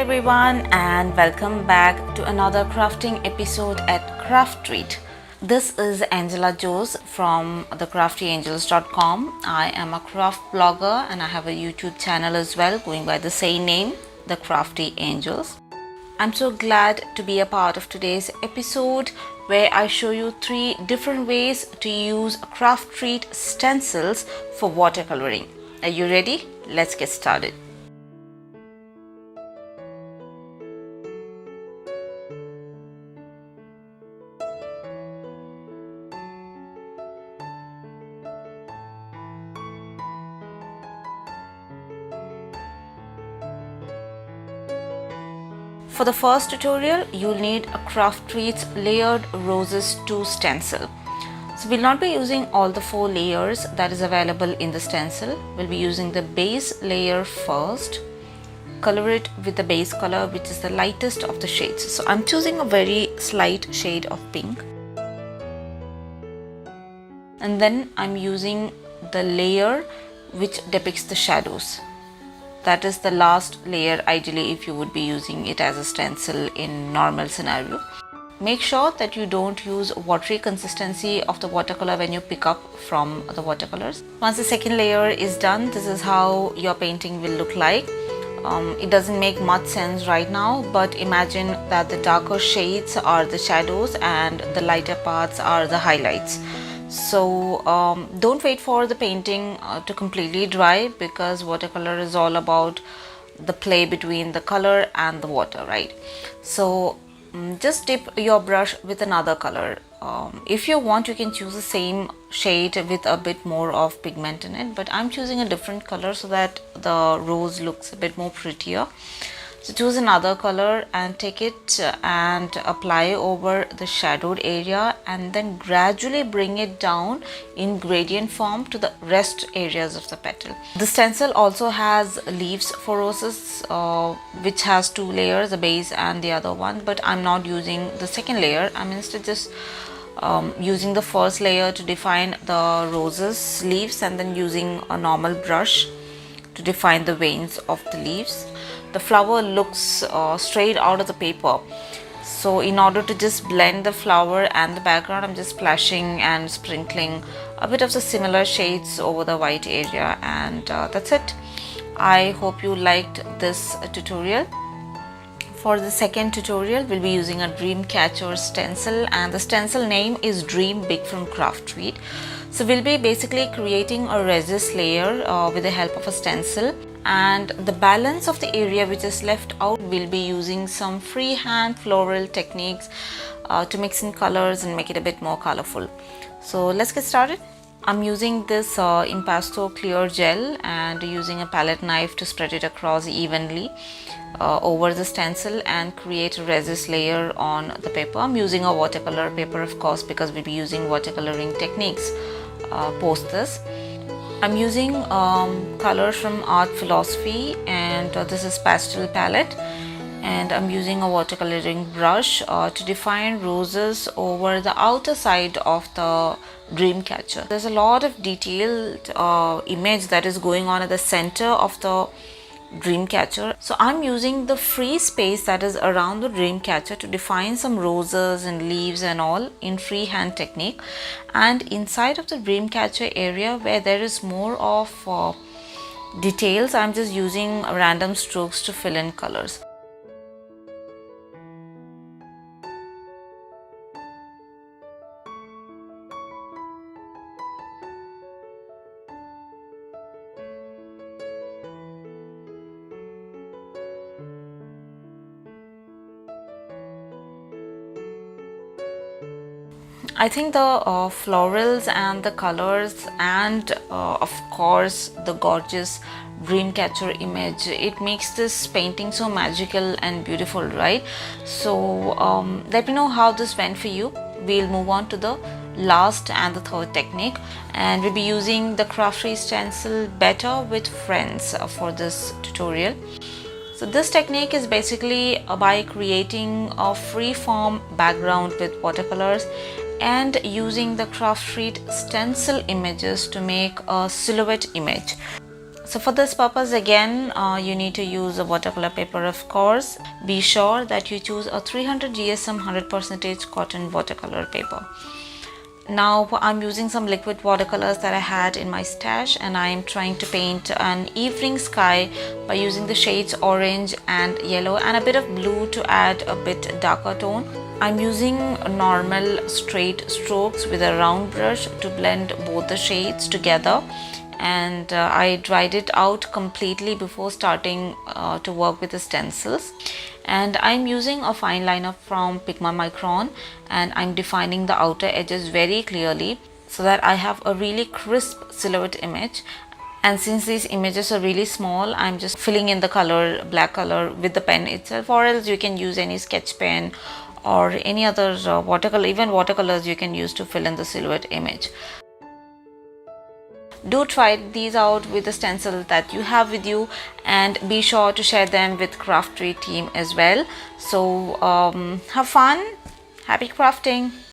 everyone, and welcome back to another crafting episode at CrafTreat. This is Angela Jose from the craftyangels.com. I am a craft blogger and I have a YouTube channel as well going by the same name, The Crafty Angels. I'm so glad to be a part of today's episode where I show you 3 different ways to use CrafTreat stencils for watercoloring. Are you ready? Let's get started. For the first tutorial, you'll need a CrafTreat's Layered Roses 2 stencil. So we'll not be using all the 4 layers that is available in the stencil. We'll be using the base layer first, color it with the base color which is the lightest of the shades. So I'm choosing a very slight shade of pink. And then I'm using the layer which depicts the shadows. That is the last layer ideally if you would be using it as a stencil in normal scenario. Make sure that you don't use watery consistency of the watercolor when you pick up from the watercolors. Once the second layer is done, this is how your painting will look like. It doesn't make much sense right now, but imagine that the darker shades are the shadows and the lighter parts are the highlights. So don't wait for the painting to completely dry, because watercolor is all about the play between the color and the water, right? So just dip your brush with another color. If you want, you can choose the same shade with a bit more of pigment in it, but I'm choosing a different color so that the rose looks a bit more prettier. So choose another color and take it and apply over the shadowed area, and then gradually bring it down in gradient form to the rest areas of the petal. The stencil also has leaves for roses, which has 2 layers, the base and the other one, but I'm not using the second layer. I'm instead just using the first layer to define the roses leaves, and then using a normal brush to define the veins of the leaves. The flower looks straight out of the paper, so in order to just blend the flower and the background, I'm just splashing and sprinkling a bit of the similar shades over the white area, and that's it. I hope you liked this tutorial. For the second tutorial, we'll be using a Dreamcatcher stencil, and the stencil name is Dream Big from CrafTreat. So we'll be basically creating a resist layer with the help of a stencil, and the balance of the area which is left out, we'll be using some freehand floral techniques to mix in colors and make it a bit more colorful. So let's get started. I'm using this impasto clear gel and using a palette knife to spread it across evenly over the stencil and create a resist layer on the paper. I'm using a watercolor paper, of course, because we'll be using watercoloring techniques post this. I'm using colors from Art Philosophy, and this is pastel palette, and I'm using a watercoloring brush to define roses over the outer side of the Dreamcatcher. There's a lot of detailed image that is going on at the center of the Dreamcatcher. So I'm using the free space that is around the Dreamcatcher to define some roses and leaves and all in freehand technique, and inside of the Dreamcatcher area where there is more of details, I'm just using random strokes to fill in colors. I think the florals and the colors and of course the gorgeous Dreamcatcher image, it makes this painting so magical and beautiful, right? So let me know how this went for you. We'll move on to the last and the third technique, and we'll be using the CrafTreat stencil Better with Friends for this tutorial. So this technique is basically by creating a free form background with watercolors and using the CrafTreat stencil images to make a silhouette image. So for this purpose again, you need to use a watercolor paper, of course. Be sure that you choose a 300 GSM 100% cotton watercolor paper. Now I'm using some liquid watercolors that I had in my stash, and I am trying to paint an evening sky by using the shades orange and yellow and a bit of blue to add a bit darker tone. I'm using normal straight strokes with a round brush to blend both the shades together, and I dried it out completely before starting to work with the stencils. And I'm using a fine liner from Pigma Micron, and I'm defining the outer edges very clearly so that I have a really crisp silhouette image. And since these images are really small, I'm just filling in the color, black color, with the pen itself, or else you can use any sketch pen or any other watercolor, even watercolors you can use to fill in the silhouette image. Do try these out with the stencil that you have with you, and be sure to share them with CrafTreat team as well. So have fun, happy crafting.